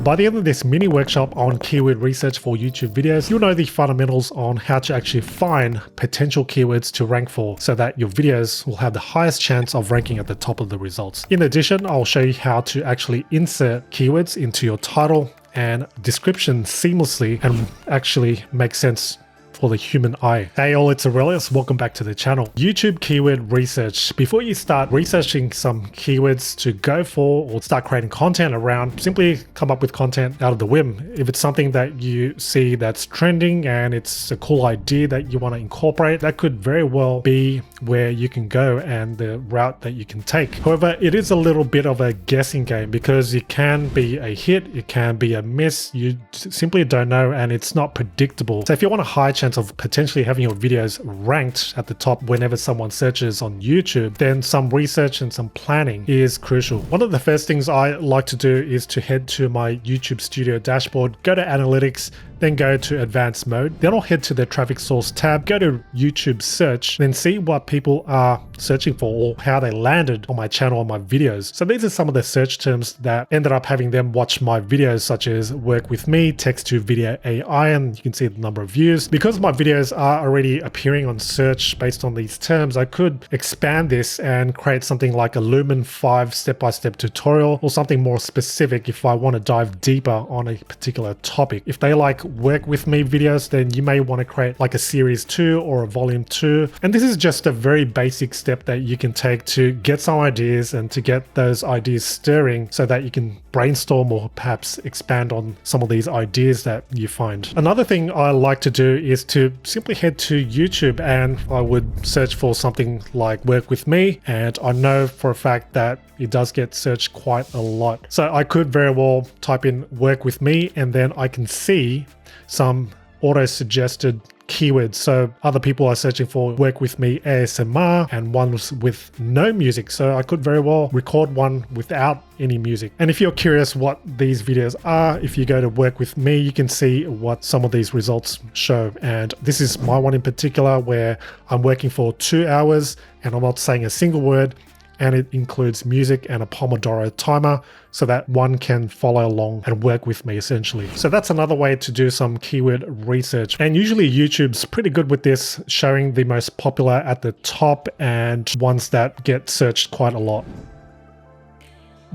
By the end of this mini workshop on keyword research for YouTube videos, you'll know the fundamentals on how to actually find potential keywords to rank for so that your videos will have the highest chance of ranking at the top of the results. In addition, I'll show you how to actually insert keywords into your title and description seamlessly and actually make sense for the human eye. Hey all, it's Aurelius. Welcome back to the channel. YouTube keyword research. Before you start researching some keywords to go for or start creating content around, simply come up with content out of the whim. If it's something that you see that's trending and it's a cool idea that you want to incorporate, that could very well be where you can go and the route that you can take. However, it is a little bit of a guessing game because it can be a hit, it can be a miss. You simply don't know and it's not predictable. So if you want a high chance of potentially having your videos ranked at the top whenever someone searches on YouTube, then some research and some planning is crucial. One of the first things I like to do is to head to my YouTube Studio dashboard, go to Analytics, then go to Advanced Mode. Then I'll head to the Traffic Source tab, go to YouTube Search, then see what people are searching for or how they landed on my channel or my videos. So these are some of the search terms that ended up having them watch my videos, such as work with me, text to video AI, and you can see the number of views. Because my videos are already appearing on search based on these terms, I could expand this and create something like a Lumen 5 step-by-step tutorial or something more specific if I want to dive deeper on a particular topic. If they like work with me videos, then you may want to create like a series 2 or a volume 2. And this is just a very basic step that you can take to get some ideas and to get those ideas stirring so that you can brainstorm or perhaps expand on some of these ideas that you find. Another thing I like to do is to simply head to YouTube and I would search for something like work with me, and I know for a fact that it does get searched quite a lot. So I could very well type in work with me and then I can see some auto-suggested keywords. So other people are searching for work with me ASMR and ones with no music. So I could very well record one without any music. And if you're curious what these videos are, if you go to work with me, you can see what some of these results show. And this is my one in particular where I'm working for 2 hours and I'm not saying a single word, and it includes music and a Pomodoro timer so that one can follow along and work with me essentially. So that's another way to do some keyword research. And usually YouTube's pretty good with this, showing the most popular at the top and ones that get searched quite a lot.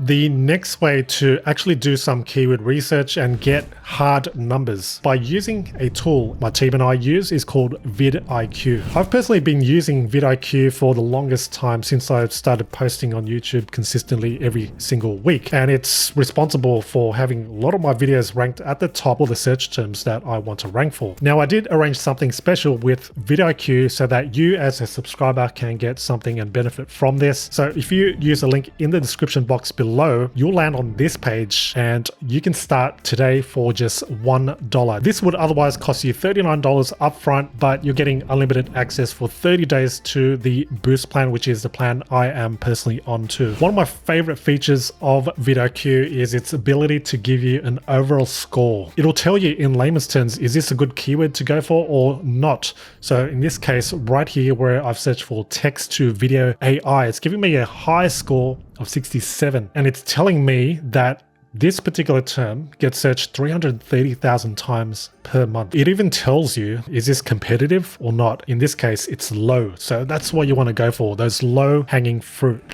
The next way to actually do some keyword research and get hard numbers by using a tool my team and I use is called VidIQ. I've personally been using VidIQ for the longest time since I've started posting on YouTube consistently every single week, and it's responsible for having a lot of my videos ranked at the top of the search terms that I want to rank for. Now I did arrange something special with VidIQ so that you as a subscriber can get something and benefit from this. So if you use a link in the description box below, you'll land on this page and you can start today for just $1. This would otherwise cost you $39 upfront, but you're getting unlimited access for 30 days to the Boost plan, which is the plan I am personally on to. One of my favorite features of VidIQ is its ability to give you an overall score. It'll tell you in layman's terms, is this a good keyword to go for or not? So in this case, right here where I've searched for text to video AI, it's giving me a high score of 67, and it's telling me that this particular term gets searched 330,000 times per month. It even tells you, is this competitive or not? In this case, it's low. So that's what you want to go for, those low hanging fruit.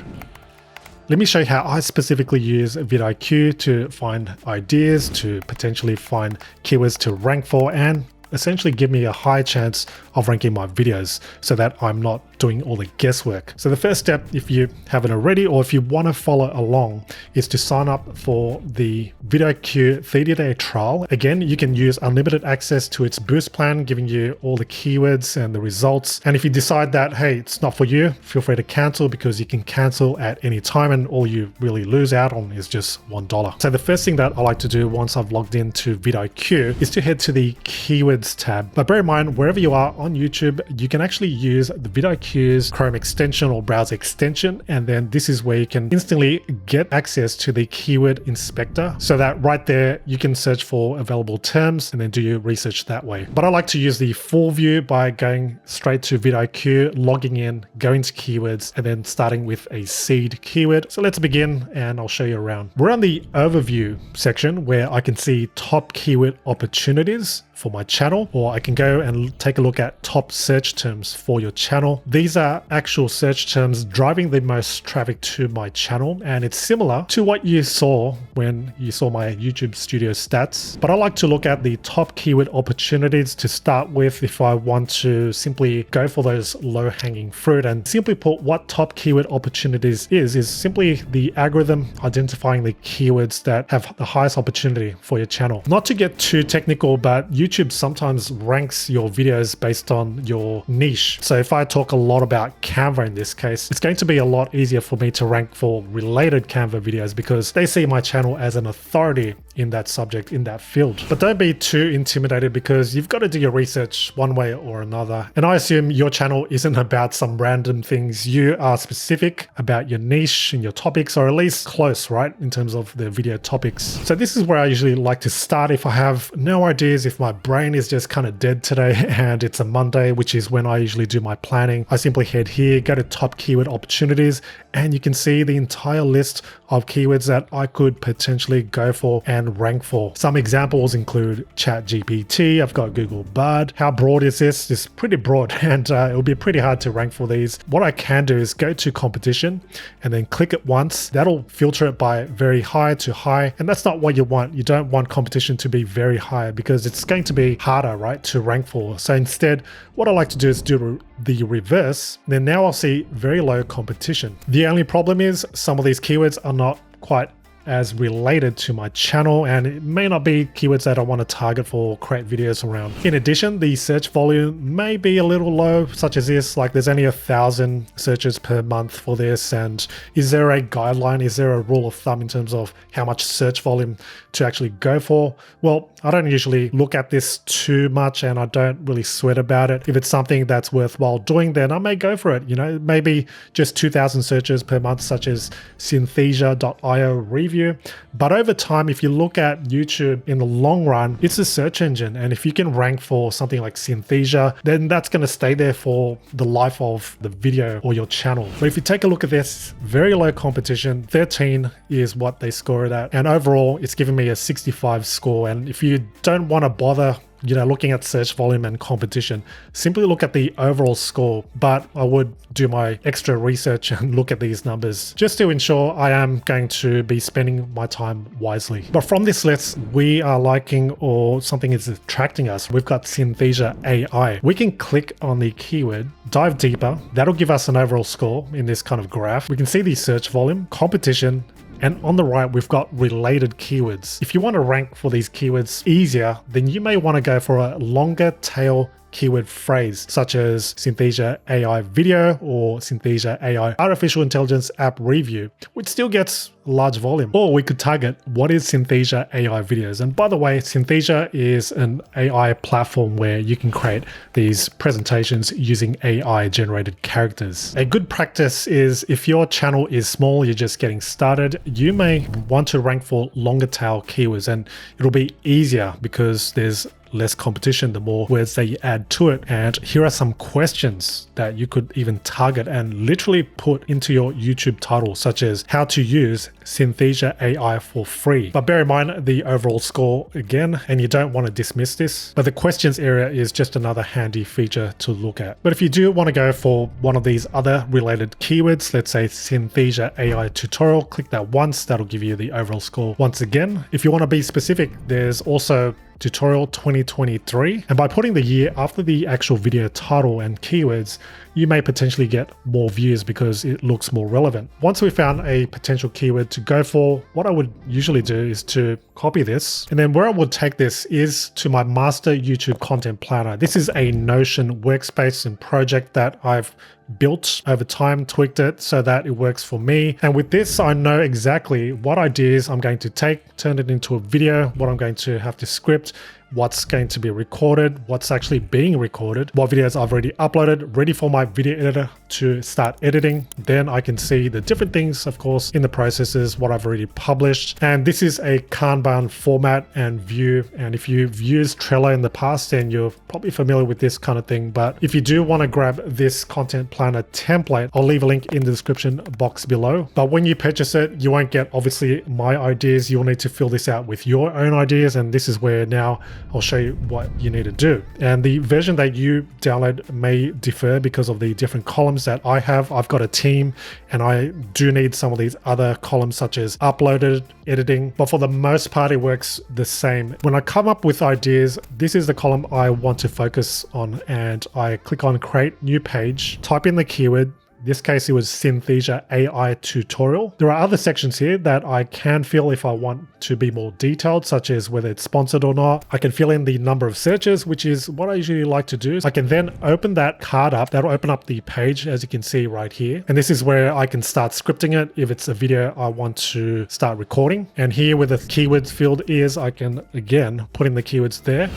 Let me show you how I specifically use VidIQ to find ideas, to potentially find keywords to rank for, and essentially give me a high chance of ranking my videos so that I'm not doing all the guesswork. So the first step, if you haven't already or if you want to follow along, is to sign up for the VidIQ 30-day trial. Again, you can use unlimited access to its Boost plan, giving you all the keywords and the results. And if you decide that, hey, it's not for you, feel free to cancel, because you can cancel at any time and all you really lose out on is just $1. So the first thing that I like to do once I've logged into VidIQ is to head to the keywords tab. But bear in mind, wherever you are on YouTube, you can actually use the VidIQ VidIQ's Chrome extension or browser extension. And then this is where you can instantly get access to the keyword inspector, so that right there you can search for available terms and then do your research that way. But I like to use the full view by going straight to VidIQ, logging in, going to keywords, and then starting with a seed keyword. So let's begin and I'll show you around. We're on the overview section where I can see top keyword opportunities for my channel, or I can go and take a look at top search terms for your channel. These are actual search terms driving the most traffic to my channel, and it's similar to what you saw when you saw my YouTube Studio stats. But I like to look at the top keyword opportunities to start with if I want to simply go for those low-hanging fruit. And simply put, what top keyword opportunities is simply the algorithm identifying the keywords that have the highest opportunity for your channel. Not to get too technical, but YouTube sometimes ranks your videos based on your niche. So if I talk a lot about Canva in this case, it's going to be a lot easier for me to rank for related Canva videos because they see my channel as an authority in that subject, in that field. But don't be too intimidated because you've got to do your research one way or another. And I assume your channel isn't about some random things. You are specific about your niche and your topics, or at least close, right, in terms of the video topics. So this is where I usually like to start if I have no ideas, if my brain is just kind of dead today and it's a Monday, which is when I usually do my planning. I simply head here, go to top keyword opportunities, and you can see the entire list of keywords that I could potentially go for and rank for. Some examples include ChatGPT, I've got Google Bard. How broad is this? It's pretty broad, and it will be pretty hard to rank for these. What I can do is go to competition and then click it once. That'll filter it by very high to high, and that's not what you want. You don't want competition to be very high because it's going to be harder, right, to rank for. So instead, what I like to do is do the reverse. Then now I'll see very low competition. The only problem is some of these keywords are not quite as related to my channel, and it may not be keywords that I want to target for create videos around. In addition, the search volume may be a little low, such as this, like there's only 1,000 searches per month for this. And is there a guideline? Is there a rule of thumb in terms of how much search volume to actually go for? Well, I don't usually look at this too much and I don't really sweat about it. If it's something that's worthwhile doing, then I may go for it. You know, maybe just 2,000 searches per month, such as synthesia.io review. But over time, if you look at YouTube in the long run, it's a search engine. And if you can rank for something like Synthesia, then that's going to stay there for the life of the video or your channel. But if you take a look at this, very low competition, 13 is what they score it at. And overall, it's giving me a 65 score. And if you don't want to bother looking at search volume and competition, simply look at the overall score. But I would do my extra research and look at these numbers just to ensure I am going to be spending my time wisely. But from this list, we are liking or something is attracting us. We've got Synthesia AI. We can click on the keyword, dive deeper. That'll give us an overall score in this kind of graph. We can see the search volume, competition, and on the right, we've got related keywords. If you want to rank for these keywords easier, then you may want to go for a longer tail keyword phrase, such as Synthesia AI video or Synthesia AI artificial intelligence app review, which still gets large volume. Or we could target what is Synthesia AI videos. And by the way, Synthesia is an AI platform where you can create these presentations using AI generated characters. A good practice is if your channel is small, you're just getting started, you may want to rank for longer tail keywords, and it'll be easier because there's less competition the more words that you add to it. And here are some questions that you could even target and literally put into your YouTube title, such as how to use Synthesia AI for free. But bear in mind the overall score again, and you don't want to dismiss this, but the questions area is just another handy feature to look at. But if you do want to go for one of these other related keywords, let's say Synthesia AI tutorial, click that once, that'll give you the overall score once again. If you want to be specific, there's also tutorial 2023, and by putting the year after the actual video title and keywords, you may potentially get more views because it looks more relevant. Once we found a potential keyword to go for, what I would usually do is to copy this, and then where I would take this is to my master YouTube content planner. This is a Notion workspace and project that I've built over time, tweaked it so that it works for me. And with this, I know exactly what ideas I'm going to take, turn it into a video, what I'm going to have to script, what's going to be recorded, what's actually being recorded, what videos I've already uploaded, ready for my video editor to start editing. Then I can see the different things, of course, in the processes, what I've already published. And this is a Kanban format and view. And if you've used Trello in the past, then you're probably familiar with this kind of thing. But if you do want to grab this content planner template, I'll leave a link in the description box below. But when you purchase it, you won't get obviously my ideas. You'll need to fill this out with your own ideas. And this is where now I'll show you what you need to do. And the version that you download may differ because of the different columns that I have. I've got a team and I do need some of these other columns such as uploaded, editing, but for the most part it works the same. When I come up with ideas, this is the column I want to focus on, and I click on create new page, type in the keyword. In this case, it was Synthesia AI tutorial. There are other sections here that I can fill if I want to be more detailed, such as whether it's sponsored or not. I can fill in the number of searches, which is what I usually like to do. I can then open that card up. That'll open up the page, as you can see right here. And this is where I can start scripting it if it's a video I want to start recording. And here where the keywords field is, I can again put in the keywords there.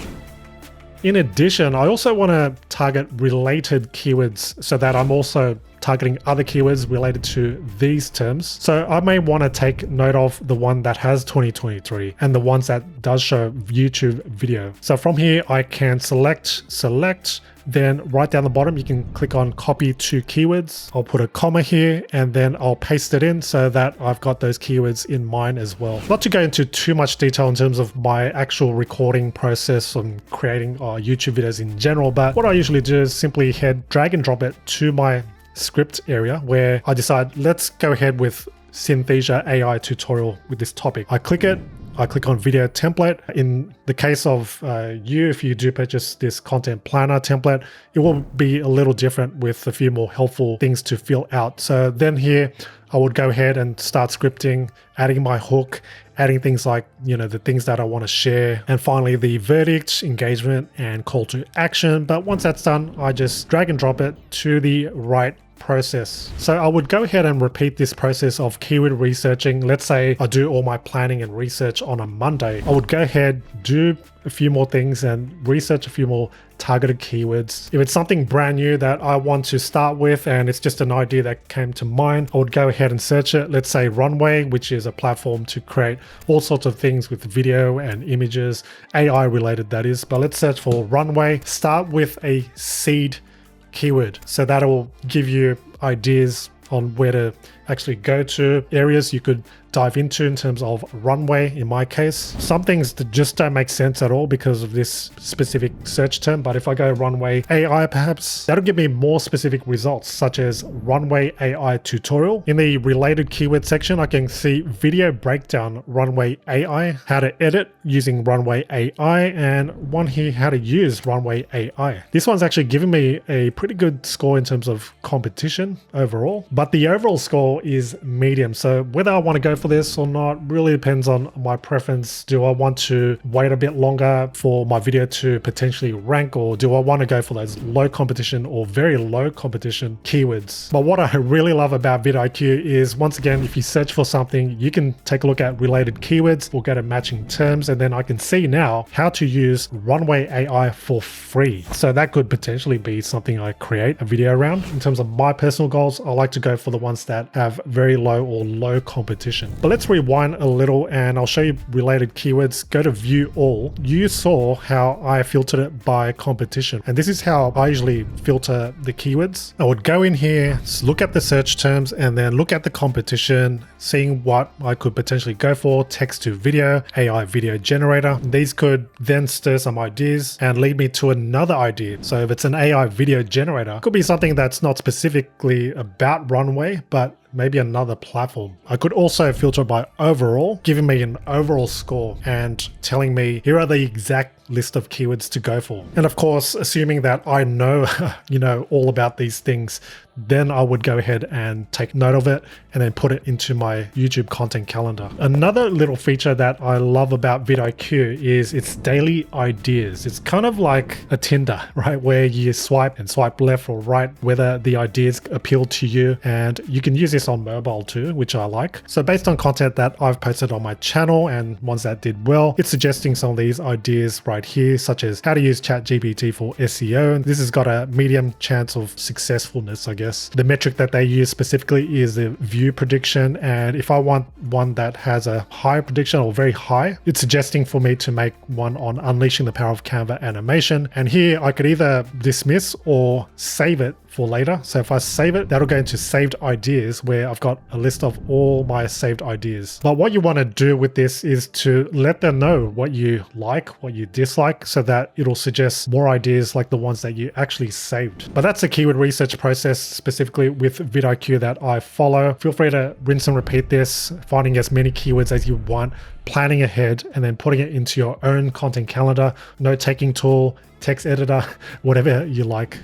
In addition, I also want to target related keywords so that I'm also targeting other keywords related to these terms. So I may want to take note of the one that has 2023 and the ones that does show YouTube video. So from here, I can select, then right down the bottom, you can click on copy to keywords. I'll put a comma here and then I'll paste it in so that I've got those keywords in mind as well. Not to go into too much detail in terms of my actual recording process and creating YouTube videos in general, but what I usually do is simply drag and drop it to my script area where I decide, let's go ahead with Synthesia AI tutorial with this topic. I click it. I click on video template. In the case of if you do purchase this content planner template, it will be a little different with a few more helpful things to fill out. So then here, I would go ahead and start scripting, adding my hook, adding things like, the things that I want to share. And finally, the verdict, engagement, and call to action. But once that's done, I just drag and drop it to the right process. So I would go ahead and repeat this process of keyword researching. Let's say I do all my planning and research on a Monday. I would go ahead, do a few more things and research a few more targeted keywords. If it's something brand new that I want to start with and it's just an idea that came to mind, I would go ahead and search it. Let's say Runway, which is a platform to create all sorts of things with video and images, AI related that is. But let's search for Runway. Start with a seed keyword. So that will give you ideas on where to actually go to, areas you could dive into in terms of runway. In my case, some things that just don't make sense at all because of this specific search term. But if I go runway AI, perhaps that'll give me more specific results, such as runway AI tutorial. In the related keyword section, I can see video breakdown runway AI, how to edit using runway AI, and one here, how to use runway AI. This one's actually giving me a pretty good score in terms of competition overall, but the overall score is medium. So whether I want to go for this or not really depends on my preference. Do I want to wait a bit longer for my video to potentially rank, or do I want to go for those low competition or very low competition keywords? But what I really love about VidIQ is, once again, if you search for something, you can take a look at related keywords or go to matching terms, and then I can see now how to use runway AI for free. So that could potentially be something I create a video around. In terms of my personal goals, I like to go for the ones that have very low or low competition. But let's rewind a little and I'll show you related keywords. Go to view all. You saw how I filtered it by competition. And this is how I usually filter the keywords. I would go in here, look at the search terms, and then look at the competition, seeing what I could potentially go for. Text to video, AI video generator. These could then stir some ideas and lead me to another idea. So if it's an AI video generator, it could be something that's not specifically about runway, but maybe another platform. I could also filter by overall, giving me an overall score and telling me here are the exact list of keywords to go for. And of course, assuming that I know, all about these things, then I would go ahead and take note of it and then put it into my YouTube content calendar. Another little feature that I love about VidIQ is its daily ideas. It's kind of like a Tinder, right? Where you swipe and swipe left or right, whether the ideas appeal to you. And you can use this on mobile too, which I like. So based on content that I've posted on my channel and ones that did well, it's suggesting some of these ideas right here, such as how to use ChatGPT for SEO. And this has got a medium chance of successfulness, I guess. The metric that they use specifically is the view prediction. And if I want one that has a high prediction or very high, it's suggesting for me to make one on unleashing the power of Canva animation. And here I could either dismiss or save it for later. So if I save it, that'll go into saved ideas where I've got a list of all my saved ideas. But what you want to do with this is to let them know what you like, what you dislike, so that it'll suggest more ideas like the ones that you actually saved. But that's the keyword research process specifically with VidIQ that I follow. Feel free to rinse and repeat this, finding as many keywords as you want, planning ahead, and then putting it into your own content calendar, note-taking tool, text editor, whatever you like.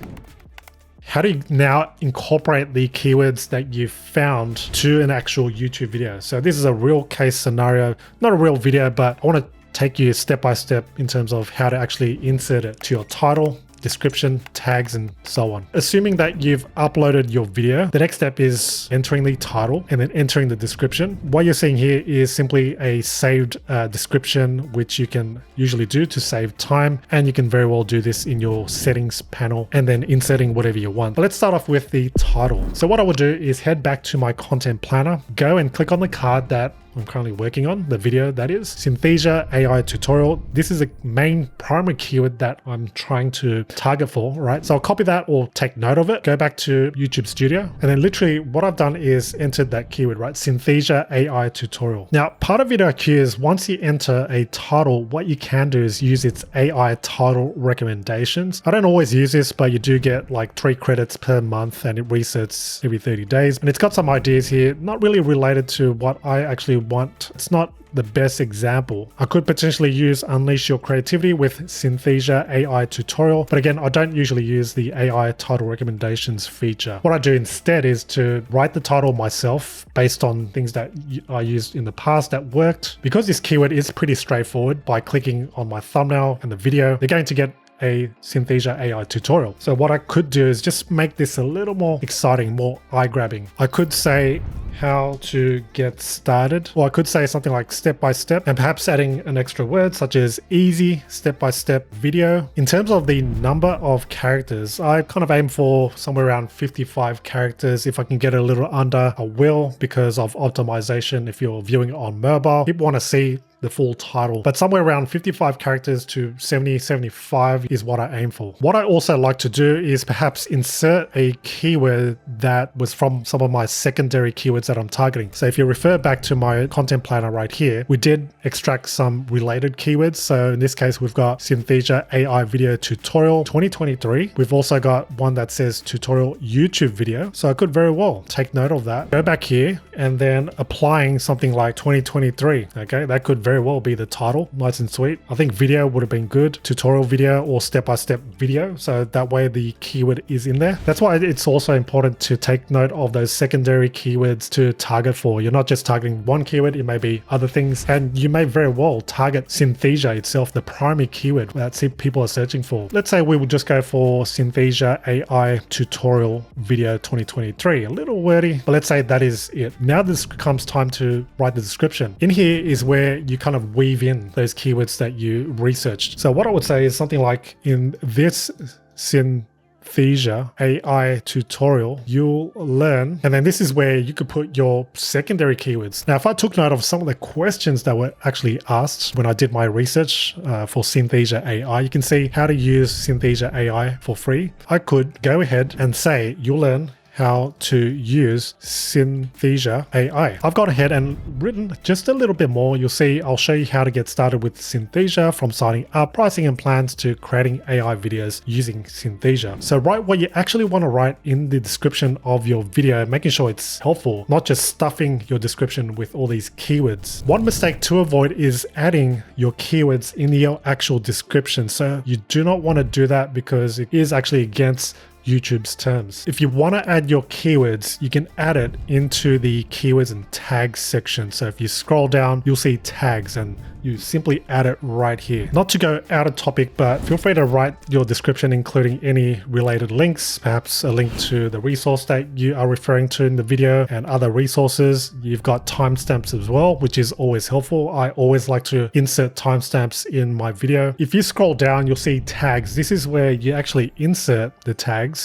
How do you now incorporate the keywords that you've found to an actual YouTube video? So this is a real case scenario, not a real video, but I want to take you step by step in terms of how to actually insert it to your title, description, tags, and so on. Assuming that you've uploaded your video, the next step is entering the title and then entering the description. What you're seeing here is simply a saved description, which you can usually do to save time. And you can very well do this in your settings panel and then inserting whatever you want. But let's start off with the title. So what I will do is head back to my content planner, go and click on the card that I'm currently working on, the video that is, Synthesia AI tutorial. This is a main primary keyword that I'm trying to target for, right? So I'll copy that or take note of it, go back to YouTube Studio, and then literally what I've done is entered that keyword, right? Synthesia AI tutorial. Now, part of VidIQ is once you enter a title, what you can do is use its AI title recommendations. I don't always use this, but you do get like 3 credits per month and it resets every 30 days. And it's got some ideas here, not really related to what I actually want. It's not the best example. I could potentially use Unleash Your Creativity with Synthesia AI tutorial, but again, I don't usually use the AI title recommendations feature. What I do instead is to write the title myself based on things that I used in the past that worked. Because this keyword is pretty straightforward, by clicking on my thumbnail and the video, they're going to get a Synthesia AI tutorial. So what I could do is just make this a little more exciting, more eye-grabbing. I could say how to get started, or I could say something like step by step, and perhaps adding an extra word such as easy step-by-step video. In terms of the number of characters, I kind of aim for somewhere around 55 characters. If I can get a little under, I will, because of optimization. If you're viewing it on mobile, people want to see the full title, but somewhere around 55 characters to 70, 75 is what I aim for. What I also like to do is perhaps insert a keyword that was from some of my secondary keywords that I'm targeting. So if you refer back to my content planner right here, we did extract some related keywords. So in this case, we've got Synthesia AI video tutorial 2023. We've also got one that says tutorial YouTube video. So I could very well take note of that, go back here, and then applying something like 2023. Okay, that could very well be the title, nice and sweet. I think video would have been good, tutorial video or step-by-step video, so that way the keyword is in there. That's why it's also important to take note of those secondary keywords to target for. You're not just targeting one keyword, it may be other things, and you may very well target Synthesia itself, the primary keyword that people are searching for. Let's say we would just go for Synthesia AI tutorial video 2023, a little wordy, but let's say that is it. Now this comes time to write the description. In here is where you kind of weave in those keywords that you researched. So what I would say is something like, in this Synthesia AI tutorial, you'll learn, and then this is where you could put your secondary keywords. Now, if I took note of some of the questions that were actually asked when I did my research for Synthesia AI, you can see how to use Synthesia AI for free. I could go ahead and say, you'll learn how to use Synthesia AI. I've gone ahead and written just a little bit more. You'll see I'll show you how to get started with Synthesia, from signing up, pricing and plans, to creating AI videos using Synthesia. So write what you actually want to write in the description of your video, making sure it's helpful, not just stuffing your description with all these keywords. One mistake to avoid is adding your keywords in your actual description. So you do not want to do that because it is actually against YouTube's terms. If you want to add your keywords, you can add it into the keywords and tags section. So if you scroll down, you'll see tags and you simply add it right here. Not to go out of topic, but feel free to write your description including any related links, perhaps a link to the resource that you are referring to in the video and other resources. You've got timestamps as well, which is always helpful. I always like to insert timestamps in my video. If you scroll down, you'll see tags. This is where you actually insert the tags.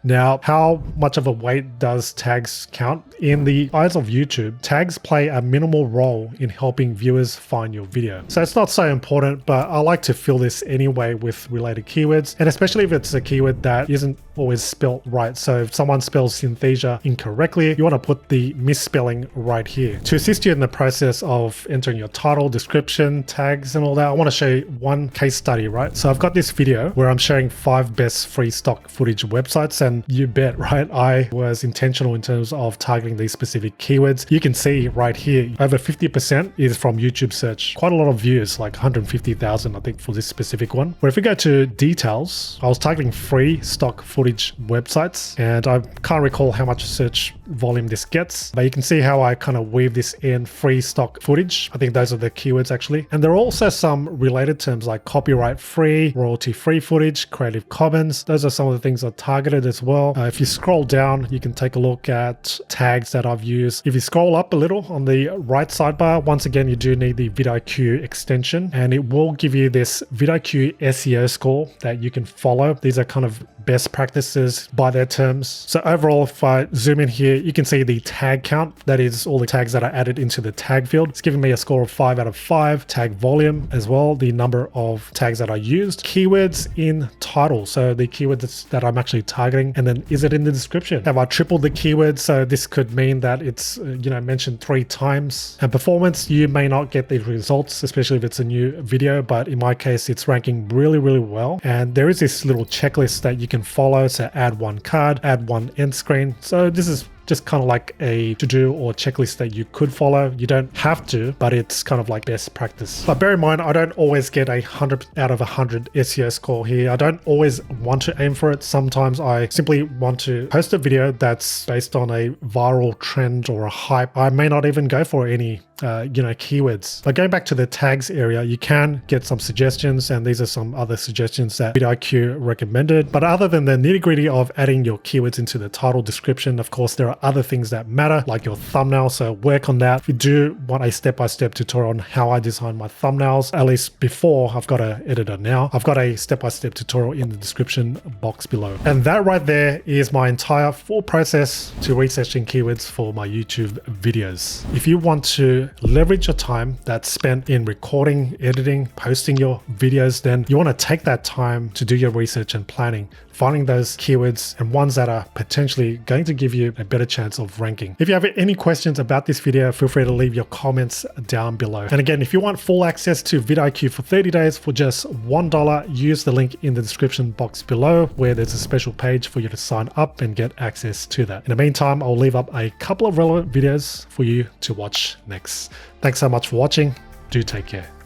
Now, how much of a weight does tags count? In the eyes of YouTube, tags play a minimal role in helping viewers find your video. So it's not so important, but I like to fill this anyway with related keywords, and especially if it's a keyword that isn't always spelt right. So if someone spells Synthesia incorrectly, you want to put the misspelling right here. To assist you in the process of entering your title, description, tags, and all that, I want to show you one case study, right? So I've got this video where I'm sharing 5 best free stock footage websites, and you bet, right? I was intentional in terms of targeting these specific keywords. You can see right here, over 50% is from YouTube search. Quite a lot of views, like 150,000, I think, for this specific one. But if we go to details, I was targeting free stock footage websites, and I can't recall how much search volume this gets, but you can see how I kind of weave this in: free stock footage. I think those are the keywords actually. And there are also some related terms like copyright free, royalty free footage, Creative Commons. Those are some of the things I targeted as well. If you scroll down, you can take a look at tags that I've used. If you scroll up a little on the right sidebar, once again, you do need the VidIQ extension, and it will give you this VidIQ SEO score that you can follow. These are kind of best practices by their terms. So overall, if I zoom in here, you can see the tag count. That is all the tags that I added into the tag field. It's giving me a score of 5 out of 5. Tag volume as well, the number of tags that I used. Keywords in title, so the keywords that I'm actually targeting, and then is it in the description? Have I tripled the keywords? So this could mean that it's mentioned 3 times. And performance, you may not get the results, especially if it's a new video, but in my case, it's ranking really, really well. And there is this little checklist that you can follow. So add 1 card, add 1 end screen. So this is just kind of like a to-do or checklist that you could follow. You don't have to, but it's kind of like best practice. But bear in mind, I don't always get a 100 out of 100 SEO score here. I don't always want to aim for it. Sometimes I simply want to post a video that's based on a viral trend or a hype. I may not even go for any keywords. But going back to the tags area, you can get some suggestions, and these are some other suggestions that VidIQ recommended. But other than the nitty-gritty of adding your keywords into the title, description, of course, there are other things that matter, like your thumbnail. So work on that. If you do want a step-by-step tutorial on how I design my thumbnails, at least before, I've got an editor now. I've got a step-by-step tutorial in the description box below. And that right there is my entire full process to researching keywords for my YouTube videos. If you want to leverage your time that's spent in recording, editing, posting your videos, then you want to take that time to do your research and planning, finding those keywords and ones that are potentially going to give you a better chance of ranking. If you have any questions about this video, feel free to leave your comments down below. And again, if you want full access to VidIQ for 30 days for just $1, use the link in the description box below, where there's a special page for you to sign up and get access to that. In the meantime, I'll leave up a couple of relevant videos for you to watch next. Thanks so much for watching. Do take care.